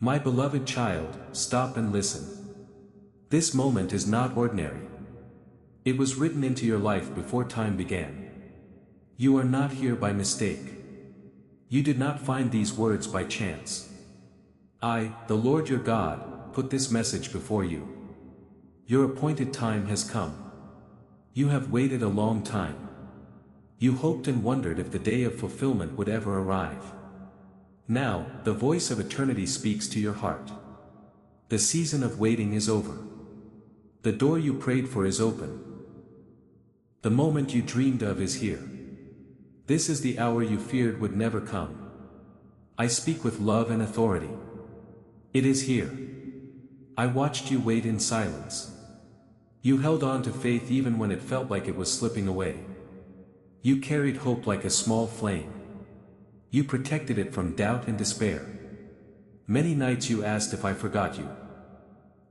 My beloved child, stop and listen. This moment is not ordinary. It was written into your life before time began. You are not here by mistake. You did not find these words by chance. I, the Lord your God, put this message before you. Your appointed time has come. You have waited a long time. You hoped and wondered if the day of fulfillment would ever arrive. Now, the voice of eternity speaks to your heart. The season of waiting is over. The door you prayed for is open. The moment you dreamed of is here. This is the hour you feared would never come. I speak with love and authority. It is here. I watched you wait in silence. You held on to faith even when it felt like it was slipping away. You carried hope like a small flame. You protected it from doubt and despair. Many nights you asked if I forgot you.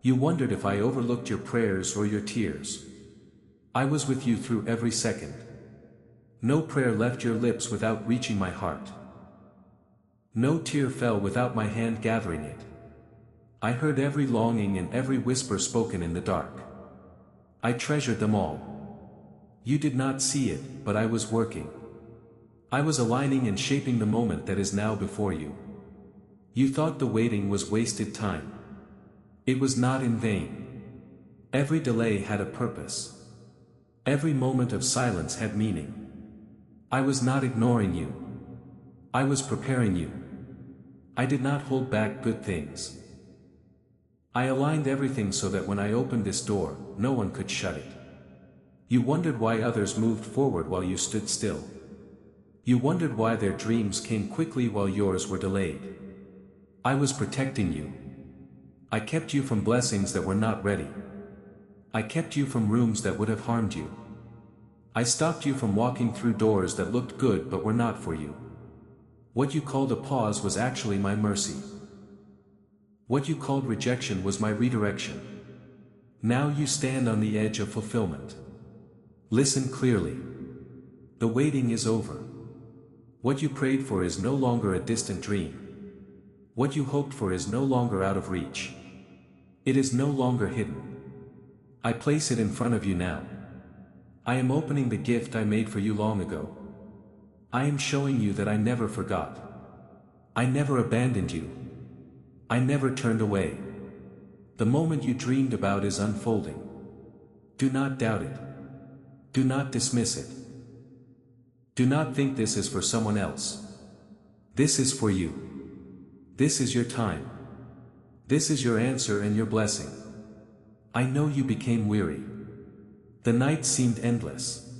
You wondered if I overlooked your prayers or your tears. I was with you through every second. No prayer left your lips without reaching my heart. No tear fell without my hand gathering it. I heard every longing and every whisper spoken in the dark. I treasured them all. You did not see it, but I was working. I was aligning and shaping the moment that is now before you. You thought the waiting was wasted time. It was not in vain. Every delay had a purpose. Every moment of silence had meaning. I was not ignoring you. I was preparing you. I did not hold back good things. I aligned everything so that when I opened this door, no one could shut it. You wondered why others moved forward while you stood still. You wondered why their dreams came quickly while yours were delayed. I was protecting you. I kept you from blessings that were not ready. I kept you from rooms that would have harmed you. I stopped you from walking through doors that looked good but were not for you. What you called a pause was actually my mercy. What you called rejection was my redirection. Now you stand on the edge of fulfillment. Listen clearly. The waiting is over. What you prayed for is no longer a distant dream. What you hoped for is no longer out of reach. It is no longer hidden. I place it in front of you now. I am opening the gift I made for you long ago. I am showing you that I never forgot. I never abandoned you. I never turned away. The moment you dreamed about is unfolding. Do not doubt it. Do not dismiss it. Do not think this is for someone else. This is for you. This is your time. This is your answer and your blessing. I know you became weary. The nights seemed endless.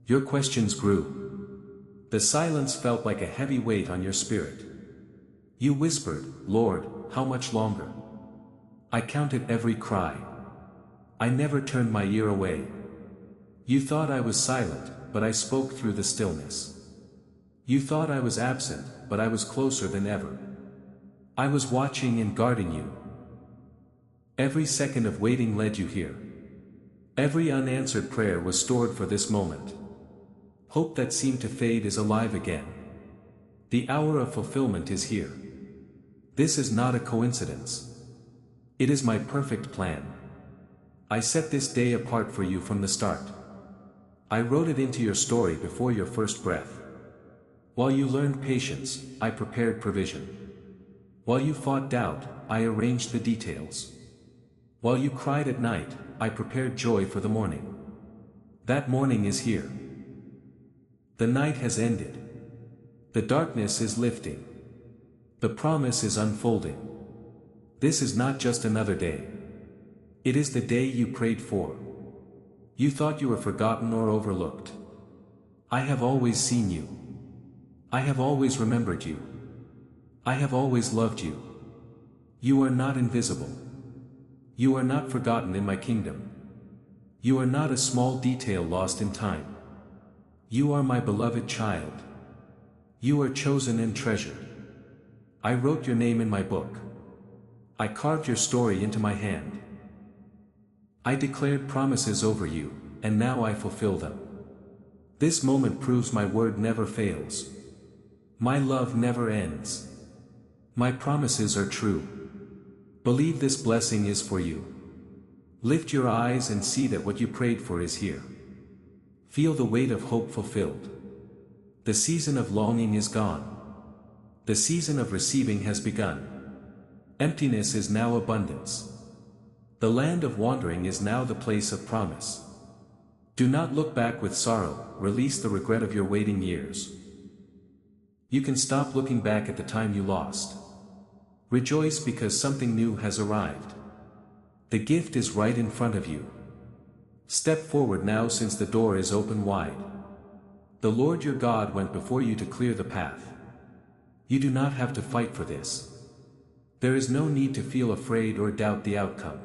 Your questions grew. The silence felt like a heavy weight on your spirit. You whispered, Lord, how much longer? I counted every cry. I never turned my ear away. You thought I was silent, but I spoke through the stillness. You thought I was absent, but I was closer than ever. I was watching and guarding you. Every second of waiting led you here. Every unanswered prayer was stored for this moment. Hope that seemed to fade is alive again. The hour of fulfillment is here. This is not a coincidence. It is my perfect plan. I set this day apart for you from the start. I wrote it into your story before your first breath. While you learned patience, I prepared provision. While you fought doubt, I arranged the details. While you cried at night, I prepared joy for the morning. That morning is here. The night has ended. The darkness is lifting. The promise is unfolding. This is not just another day. It is the day you prayed for. You thought you were forgotten or overlooked. I have always seen you. I have always remembered you. I have always loved you. You are not invisible. You are not forgotten in my kingdom. You are not a small detail lost in time. You are my beloved child. You are chosen and treasured. I wrote your name in my book. I carved your story into my hand. I declared promises over you, and now I fulfill them. This moment proves my word never fails. My love never ends. My promises are true. Believe this blessing is for you. Lift your eyes and see that what you prayed for is here. Feel the weight of hope fulfilled. The season of longing is gone. The season of receiving has begun. Emptiness is now abundance. The land of wandering is now the place of promise. Do not look back with sorrow, release the regret of your waiting years. You can stop looking back at the time you lost. Rejoice because something new has arrived. The gift is right in front of you. Step forward now since the door is open wide. The Lord your God went before you to clear the path. You do not have to fight for this. There is no need to feel afraid or doubt the outcome.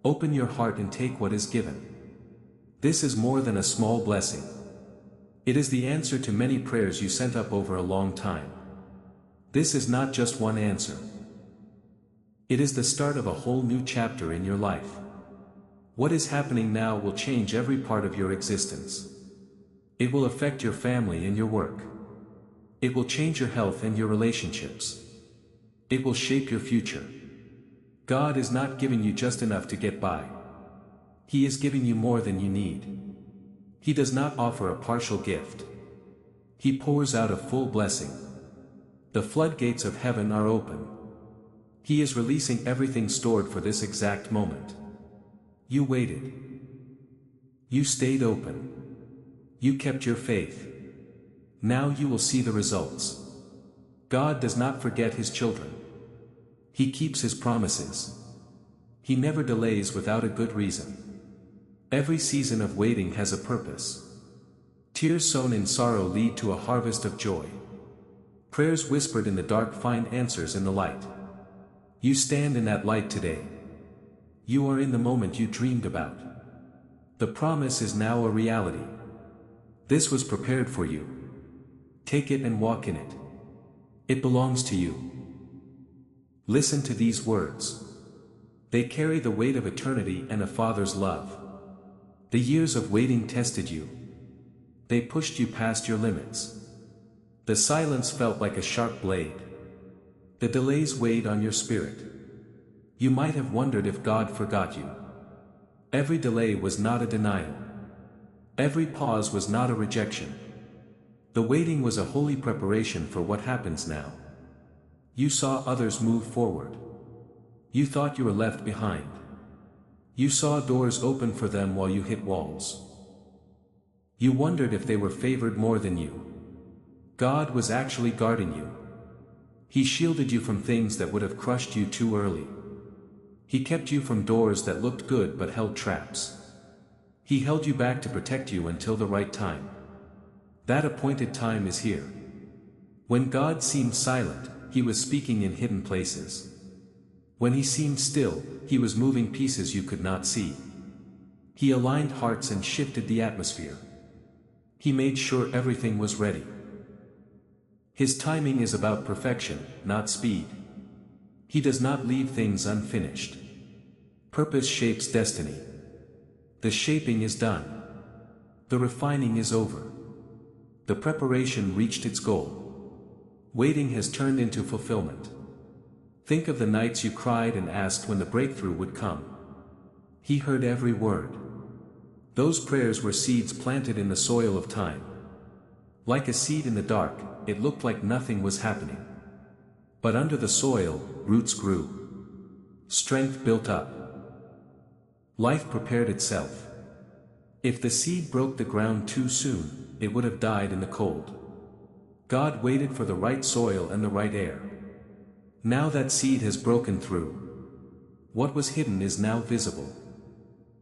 Open your heart and take what is given. This is more than a small blessing. It is the answer to many prayers you sent up over a long time. This is not just one answer. It is the start of a whole new chapter in your life. What is happening now will change every part of your existence. It will affect your family and your work. It will change your health and your relationships. It will shape your future. God is not giving you just enough to get by. He is giving you more than you need. He does not offer a partial gift. He pours out a full blessing. The floodgates of heaven are open. He is releasing everything stored for this exact moment. You waited. You stayed open. You kept your faith. Now you will see the results. God does not forget His children. He keeps His promises. He never delays without a good reason. Every season of waiting has a purpose. Tears sown in sorrow lead to a harvest of joy. Prayers whispered in the dark find answers in the light. You stand in that light today. You are in the moment you dreamed about. The promise is now a reality. This was prepared for you. Take it and walk in it. It belongs to you. Listen to these words. They carry the weight of eternity and a father's love. The years of waiting tested you. They pushed you past your limits. The silence felt like a sharp blade. The delays weighed on your spirit. You might have wondered if God forgot you. Every delay was not a denial. Every pause was not a rejection. The waiting was a holy preparation for what happens now. You saw others move forward. You thought you were left behind. You saw doors open for them while you hit walls. You wondered if they were favored more than you. God was actually guarding you. He shielded you from things that would have crushed you too early. He kept you from doors that looked good but held traps. He held you back to protect you until the right time. That appointed time is here. When God seemed silent, He was speaking in hidden places. When He seemed still, He was moving pieces you could not see. He aligned hearts and shifted the atmosphere. He made sure everything was ready. His timing is about perfection, not speed. He does not leave things unfinished. Purpose shapes destiny. The shaping is done. The refining is over. The preparation reached its goal. Waiting has turned into fulfillment. Think of the nights you cried and asked when the breakthrough would come. He heard every word. Those prayers were seeds planted in the soil of time. Like a seed in the dark, it looked like nothing was happening. But under the soil, roots grew. Strength built up. Life prepared itself. If the seed broke the ground too soon, it would have died in the cold. God waited for the right soil and the right air. Now that seed has broken through. What was hidden is now visible.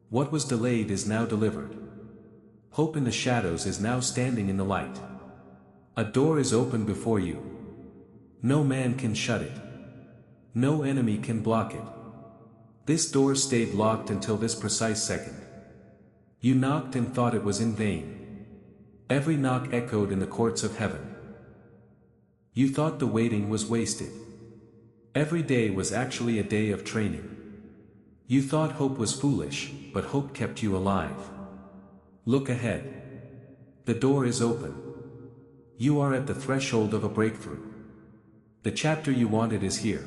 What was delayed is now delivered. Hope in the shadows is now standing in the light. A door is open before you. No man can shut it. No enemy can block it. This door stayed locked until this precise second. You knocked and thought it was in vain. Every knock echoed in the courts of heaven. You thought the waiting was wasted. Every day was actually a day of training. You thought hope was foolish, but hope kept you alive. Look ahead. The door is open. You are at the threshold of a breakthrough. The chapter you wanted is here.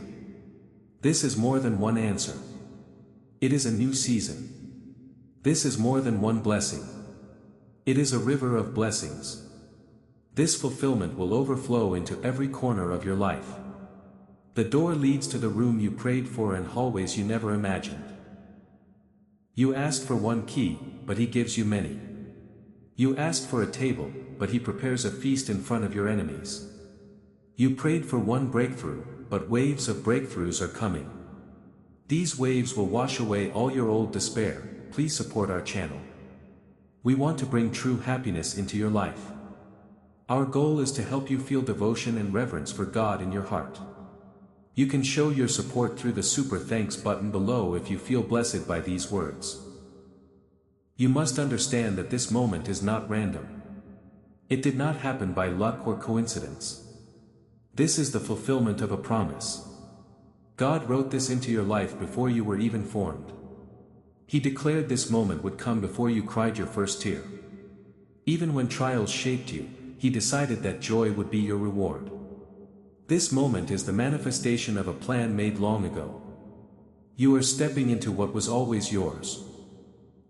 This is more than one answer. It is a new season. This is more than one blessing. It is a river of blessings. This fulfillment will overflow into every corner of your life. The door leads to the room you prayed for and hallways you never imagined. You asked for one key, but he gives you many. You asked for a table, but he prepares a feast in front of your enemies. You prayed for one breakthrough, but waves of breakthroughs are coming. These waves will wash away all your old despair. Please support our channel. We want to bring true happiness into your life. Our goal is to help you feel devotion and reverence for God in your heart. You can show your support through the super thanks button below if you feel blessed by these words. You must understand that this moment is not random. It did not happen by luck or coincidence. This is the fulfillment of a promise. God wrote this into your life before you were even formed. He declared this moment would come before you cried your first tear. Even when trials shaped you, He decided that joy would be your reward. This moment is the manifestation of a plan made long ago. You are stepping into what was always yours.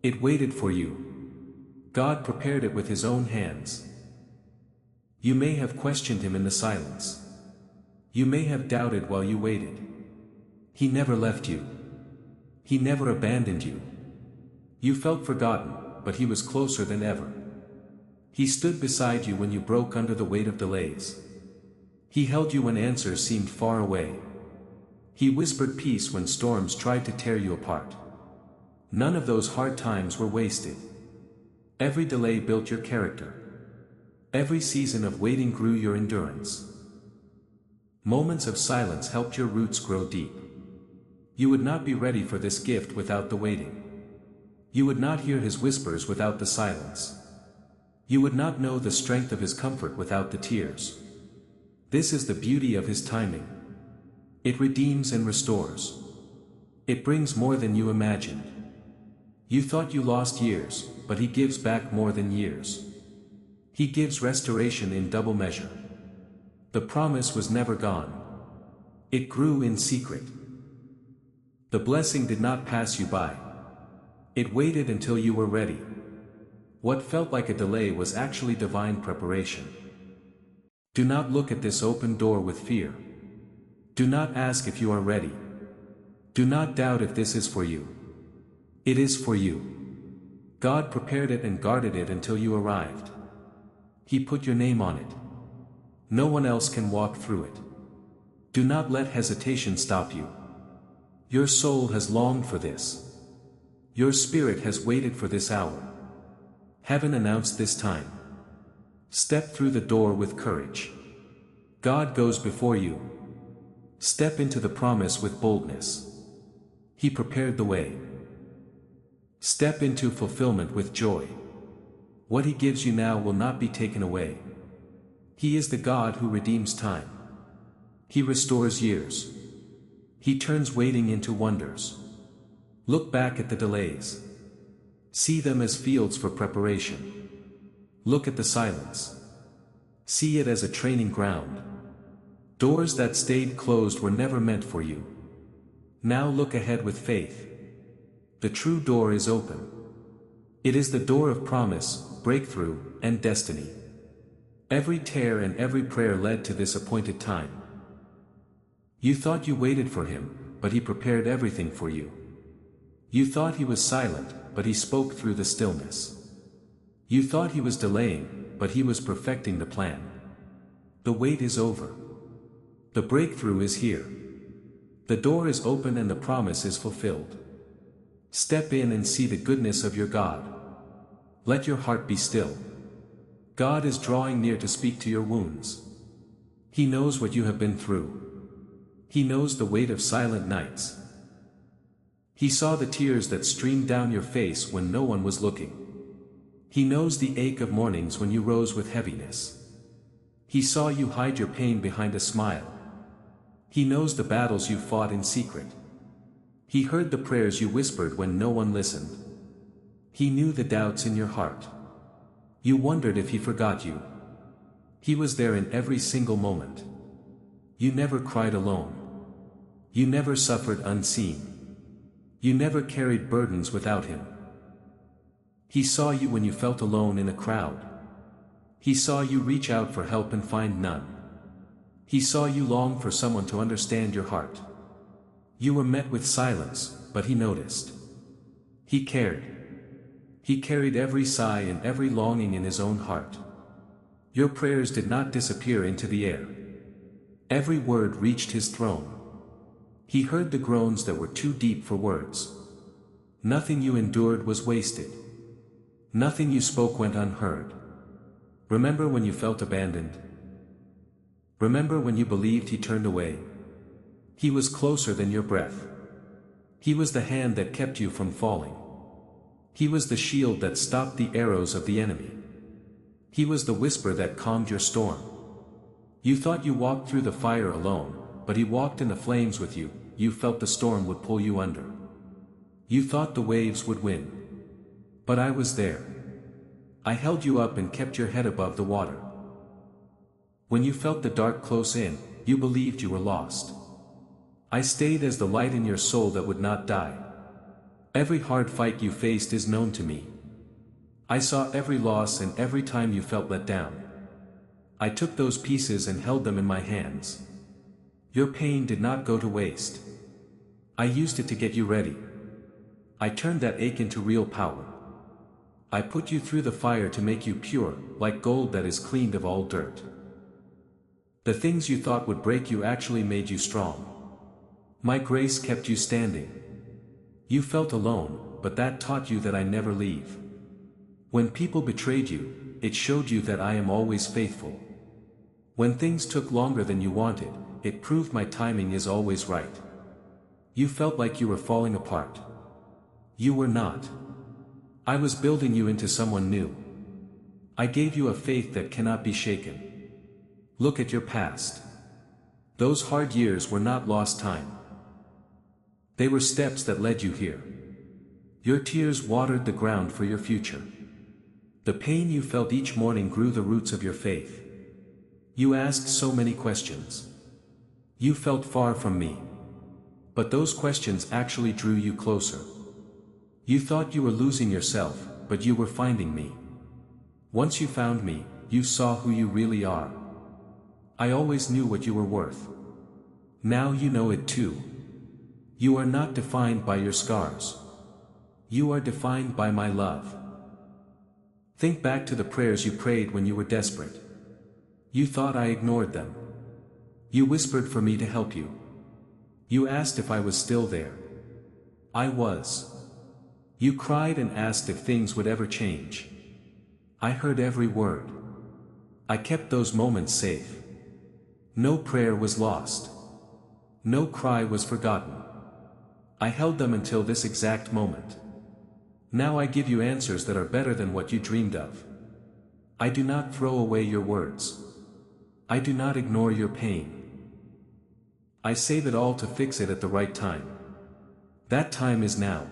It waited for you. God prepared it with His own hands. You may have questioned Him in the silence. You may have doubted while you waited. He never left you. He never abandoned you. You felt forgotten, but He was closer than ever. He stood beside you when you broke under the weight of delays. He held you when answers seemed far away. He whispered peace when storms tried to tear you apart. None of those hard times were wasted. Every delay built your character. Every season of waiting grew your endurance. Moments of silence helped your roots grow deep. You would not be ready for this gift without the waiting. You would not hear His whispers without the silence. You would not know the strength of His comfort without the tears. This is the beauty of His timing. It redeems and restores. It brings more than you imagined. You thought you lost years, but He gives back more than years. He gives restoration in double measure. The promise was never gone. It grew in secret. The blessing did not pass you by. It waited until you were ready. What felt like a delay was actually divine preparation. Do not look at this open door with fear. Do not ask if you are ready. Do not doubt if this is for you. It is for you. God prepared it and guarded it until you arrived. He put your name on it. No one else can walk through it. Do not let hesitation stop you. Your soul has longed for this. Your spirit has waited for this hour. Heaven announced this time. Step through the door with courage. God goes before you. Step into the promise with boldness. He prepared the way. Step into fulfillment with joy. What He gives you now will not be taken away. He is the God who redeems time. He restores years. He turns waiting into wonders. Look back at the delays. See them as fields for preparation. Look at the silence. See it as a training ground. Doors that stayed closed were never meant for you. Now look ahead with faith. The true door is open. It is the door of promise, breakthrough, and destiny. Every tear and every prayer led to this appointed time. You thought you waited for Him, but He prepared everything for you. You thought He was silent, but He spoke through the stillness. You thought He was delaying, but He was perfecting the plan. The wait is over. The breakthrough is here. The door is open and the promise is fulfilled. Step in and see the goodness of your God. Let your heart be still. God is drawing near to speak to your wounds. He knows what you have been through. He knows the weight of silent nights. He saw the tears that streamed down your face when no one was looking. He knows the ache of mornings when you rose with heaviness. He saw you hide your pain behind a smile. He knows the battles you fought in secret. He heard the prayers you whispered when no one listened. He knew the doubts in your heart. You wondered if He forgot you. He was there in every single moment. You never cried alone. You never suffered unseen. You never carried burdens without him. He saw you when you felt alone in a crowd. He saw you reach out for help and find none. He saw you long for someone to understand your heart. You were met with silence, but he noticed. He cared. He carried every sigh and every longing in his own heart. Your prayers did not disappear into the air. Every word reached his throne. He heard the groans that were too deep for words. Nothing you endured was wasted. Nothing you spoke went unheard. Remember when you felt abandoned? Remember when you believed he turned away? He was closer than your breath. He was the hand that kept you from falling. He was the shield that stopped the arrows of the enemy. He was the whisper that calmed your storm. You thought you walked through the fire alone, but he walked in the flames with you. You felt the storm would pull you under. You thought the waves would win. But I was there. I held you up and kept your head above the water. When you felt the dark close in, you believed you were lost. I stayed as the light in your soul that would not die. Every hard fight you faced is known to me. I saw every loss and every time you felt let down. I took those pieces and held them in my hands. Your pain did not go to waste. I used it to get you ready. I turned that ache into real power. I put you through the fire to make you pure, like gold that is cleaned of all dirt. The things you thought would break you actually made you strong. My grace kept you standing. You felt alone, but that taught you that I never leave. When people betrayed you, it showed you that I am always faithful. When things took longer than you wanted, it proved my timing is always right. You felt like you were falling apart. You were not. I was building you into someone new. I gave you a faith that cannot be shaken. Look at your past. Those hard years were not lost time. They were steps that led you here. Your tears watered the ground for your future. The pain you felt each morning grew the roots of your faith. You asked so many questions. You felt far from me. But those questions actually drew you closer. You thought you were losing yourself, but you were finding me. Once you found me, you saw who you really are. I always knew what you were worth. Now you know it too. You are not defined by your scars. You are defined by my love. Think back to the prayers you prayed when you were desperate. You thought I ignored them. You whispered for me to help you. You asked if I was still there. I was. You cried and asked if things would ever change. I heard every word. I kept those moments safe. No prayer was lost. No cry was forgotten. I held them until this exact moment. Now I give you answers that are better than what you dreamed of. I do not throw away your words. I do not ignore your pain. I save it all to fix it at the right time. That time is now.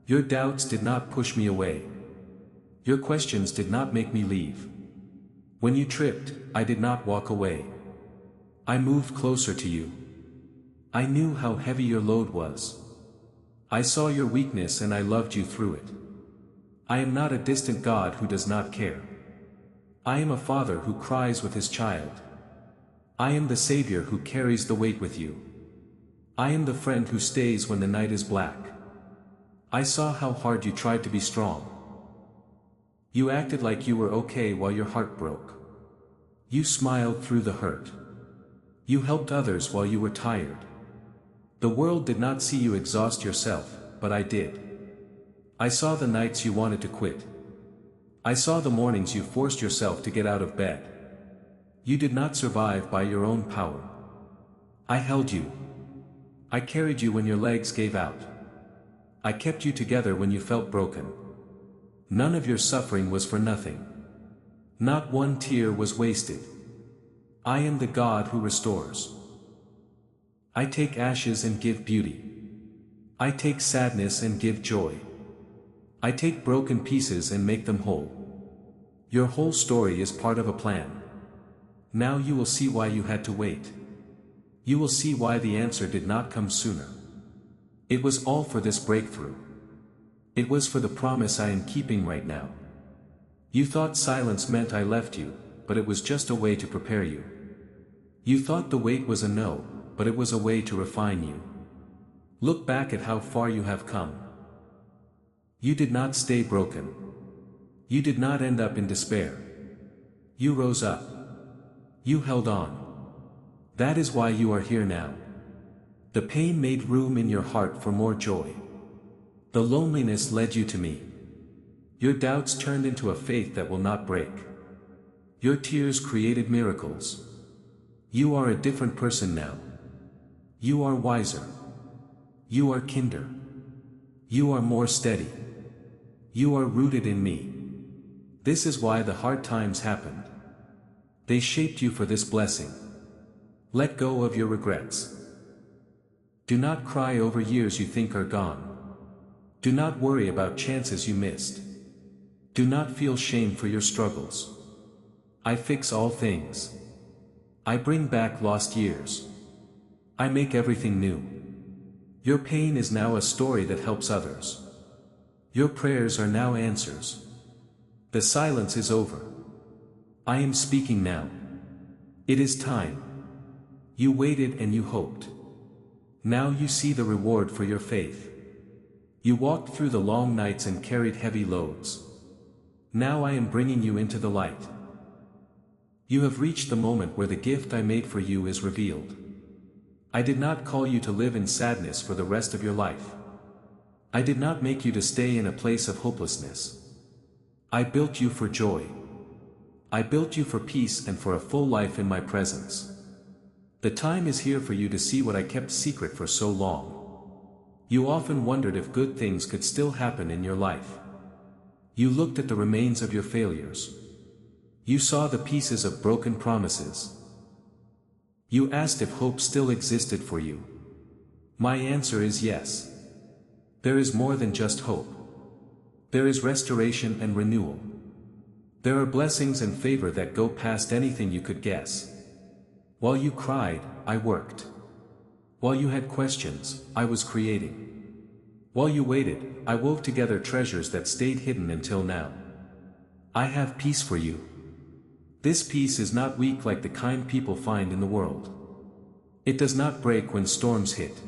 Your doubts did not push me away. Your questions did not make me leave. When you tripped, I did not walk away. I moved closer to you. I knew how heavy your load was. I saw your weakness and I loved you through it. I am not a distant God who does not care. I am a father who cries with his child. I am the Savior who carries the weight with you. I am the friend who stays when the night is black. I saw how hard you tried to be strong. You acted like you were okay while your heart broke. You smiled through the hurt. You helped others while you were tired. The world did not see you exhaust yourself, but I did. I saw the nights you wanted to quit. I saw the mornings you forced yourself to get out of bed. You did not survive by your own power. I held you. I carried you when your legs gave out. I kept you together when you felt broken. None of your suffering was for nothing. Not one tear was wasted. I am the God who restores. I take ashes and give beauty. I take sadness and give joy. I take broken pieces and make them whole. Your whole story is part of a plan. Now you will see why you had to wait. You will see why the answer did not come sooner. It was all for this breakthrough. It was for the promise I am keeping right now. You thought silence meant I left you, but it was just a way to prepare you. You thought the wait was a no, but it was a way to refine you. Look back at how far you have come. You did not stay broken. You did not end up in despair. You rose up. You held on. That is why you are here now. The pain made room in your heart for more joy. The loneliness led you to me. Your doubts turned into a faith that will not break. Your tears created miracles. You are a different person now. You are wiser. You are kinder. You are more steady. You are rooted in me. This is why the hard times happened. They shaped you for this blessing. Let go of your regrets. Do not cry over years you think are gone. Do not worry about chances you missed. Do not feel shame for your struggles. I fix all things. I bring back lost years. I make everything new. Your pain is now a story that helps others. Your prayers are now answers. The silence is over. I am speaking now. It is time. You waited and you hoped. Now you see the reward for your faith. You walked through the long nights and carried heavy loads. Now I am bringing you into the light. You have reached the moment where the gift I made for you is revealed. I did not call you to live in sadness for the rest of your life. I did not make you to stay in a place of hopelessness. I built you for joy. I built you for peace and for a full life in my presence. The time is here for you to see what I kept secret for so long. You often wondered if good things could still happen in your life. You looked at the remains of your failures. You saw the pieces of broken promises. You asked if hope still existed for you. My answer is yes. There is more than just hope. There is restoration and renewal. There are blessings and favor that go past anything you could guess. While you cried, I worked. While you had questions, I was creating. While you waited, I wove together treasures that stayed hidden until now. I have peace for you. This peace is not weak like the kind people find in the world. It does not break when storms hit.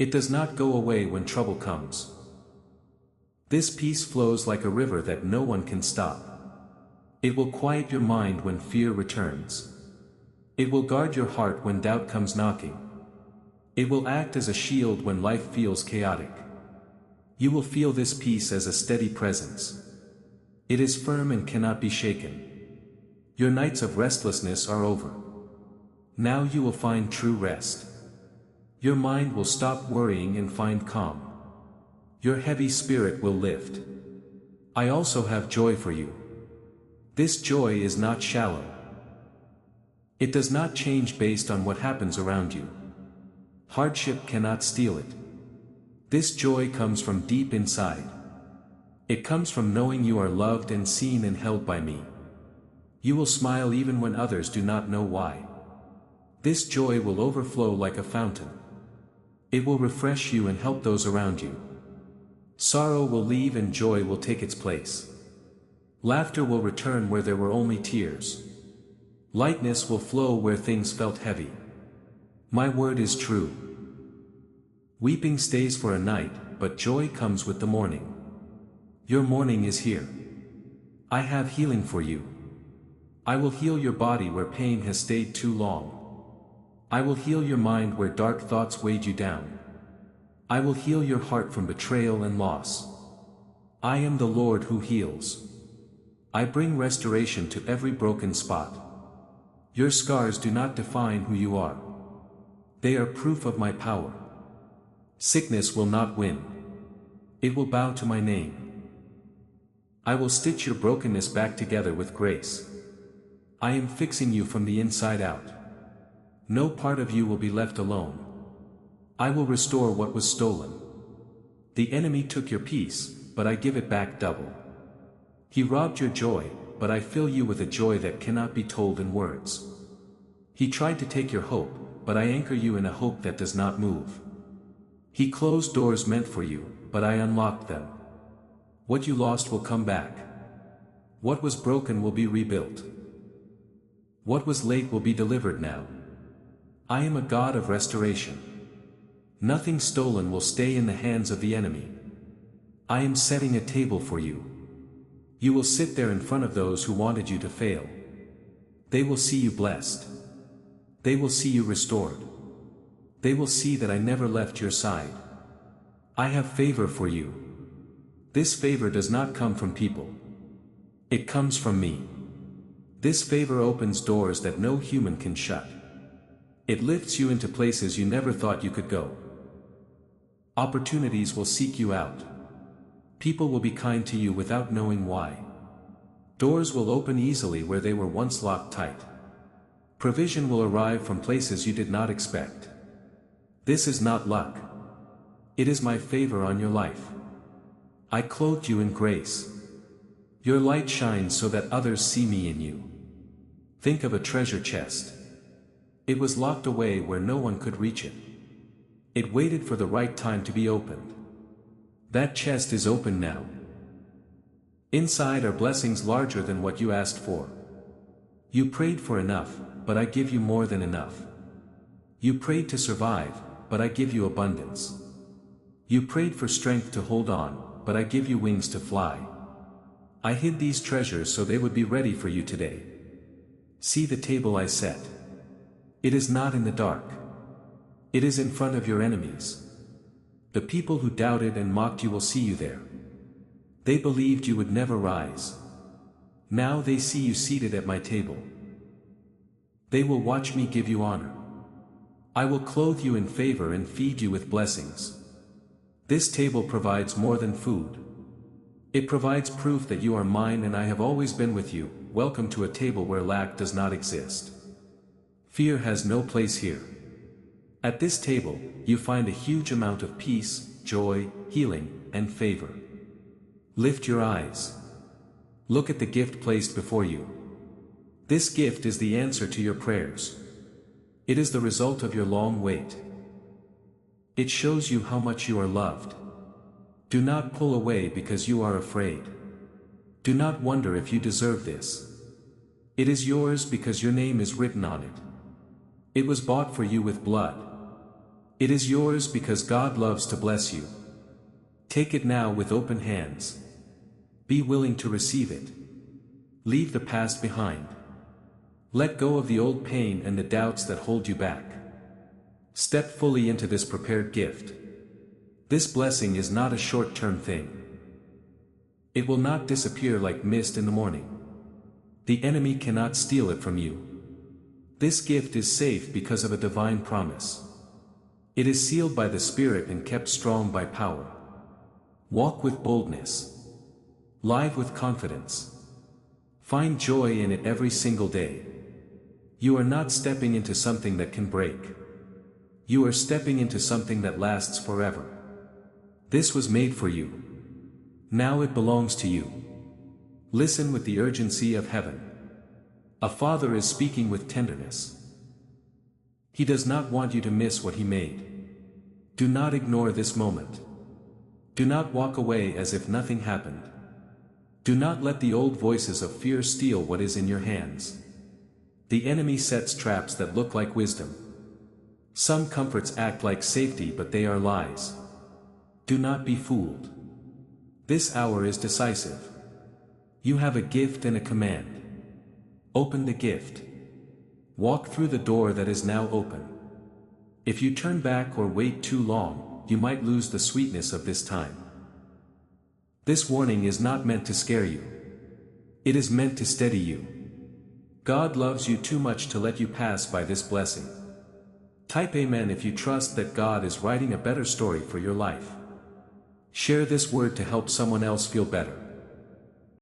It does not go away when trouble comes. This peace flows like a river that no one can stop. It will quiet your mind when fear returns. It will guard your heart when doubt comes knocking. It will act as a shield when life feels chaotic. You will feel this peace as a steady presence. It is firm and cannot be shaken. Your nights of restlessness are over. Now you will find true rest. Your mind will stop worrying and find calm. Your heavy spirit will lift. I also have joy for you. This joy is not shallow. It does not change based on what happens around you. Hardship cannot steal it. This joy comes from deep inside. It comes from knowing you are loved and seen and held by me. You will smile even when others do not know why. This joy will overflow like a fountain. It will refresh you and help those around you. Sorrow will leave and joy will take its place. Laughter will return where there were only tears. Lightness will flow where things felt heavy. My word is true. Weeping stays for a night, but joy comes with the morning. Your morning is here. I have healing for you. I will heal your body where pain has stayed too long. I will heal your mind where dark thoughts weighed you down. I will heal your heart from betrayal and loss. I am the Lord who heals. I bring restoration to every broken spot. Your scars do not define who you are. They are proof of my power. Sickness will not win. It will bow to my name. I will stitch your brokenness back together with grace. I am fixing you from the inside out. No part of you will be left alone. I will restore what was stolen. The enemy took your peace, but I give it back double. He robbed your joy, but I fill you with a joy that cannot be told in words. He tried to take your hope, but I anchor you in a hope that does not move. He closed doors meant for you, but I unlocked them. What you lost will come back. What was broken will be rebuilt. What was late will be delivered now. I am a God of restoration. Nothing stolen will stay in the hands of the enemy. I am setting a table for you. You will sit there in front of those who wanted you to fail. They will see you blessed. They will see you restored. They will see that I never left your side. I have favor for you. This favor does not come from people. It comes from me. This favor opens doors that no human can shut. It lifts you into places you never thought you could go. Opportunities will seek you out. People will be kind to you without knowing why. Doors will open easily where they were once locked tight. Provision will arrive from places you did not expect. This is not luck. It is my favor on your life. I clothed you in grace. Your light shines so that others see me in you. Think of a treasure chest. It was locked away where no one could reach it. It waited for the right time to be opened. That chest is open now. Inside are blessings larger than what you asked for. You prayed for enough, but I give you more than enough. You prayed to survive, but I give you abundance. You prayed for strength to hold on, but I give you wings to fly. I hid these treasures so they would be ready for you today. See the table I set. It is not in the dark. It is in front of your enemies. The people who doubted and mocked you will see you there. They believed you would never rise. Now they see you seated at my table. They will watch me give you honor. I will clothe you in favor and feed you with blessings. This table provides more than food. It provides proof that you are mine and I have always been with you. Welcome to a table where lack does not exist. Fear has no place here. At this table, you find a huge amount of peace, joy, healing, and favor. Lift your eyes. Look at the gift placed before you. This gift is the answer to your prayers. It is the result of your long wait. It shows you how much you are loved. Do not pull away because you are afraid. Do not wonder if you deserve this. It is yours because your name is written on it. It was bought for you with blood. It is yours because God loves to bless you. Take it now with open hands. Be willing to receive it. Leave the past behind. Let go of the old pain and the doubts that hold you back. Step fully into this prepared gift. This blessing is not a short-term thing. It will not disappear like mist in the morning. The enemy cannot steal it from you. This gift is safe because of a divine promise. It is sealed by the Spirit and kept strong by power. Walk with boldness. Live with confidence. Find joy in it every single day. You are not stepping into something that can break. You are stepping into something that lasts forever. This was made for you. Now it belongs to you. Listen with the urgency of heaven. A father is speaking with tenderness. He does not want you to miss what he made. Do not ignore this moment. Do not walk away as if nothing happened. Do not let the old voices of fear steal what is in your hands. The enemy sets traps that look like wisdom. Some comforts act like safety, but they are lies. Do not be fooled. This hour is decisive. You have a gift and a command. Open the gift. Walk through the door that is now open. If you turn back or wait too long, you might lose the sweetness of this time. This warning is not meant to scare you. It is meant to steady you. God loves you too much to let you pass by this blessing. Type Amen if you trust that God is writing a better story for your life. Share this word to help someone else feel better.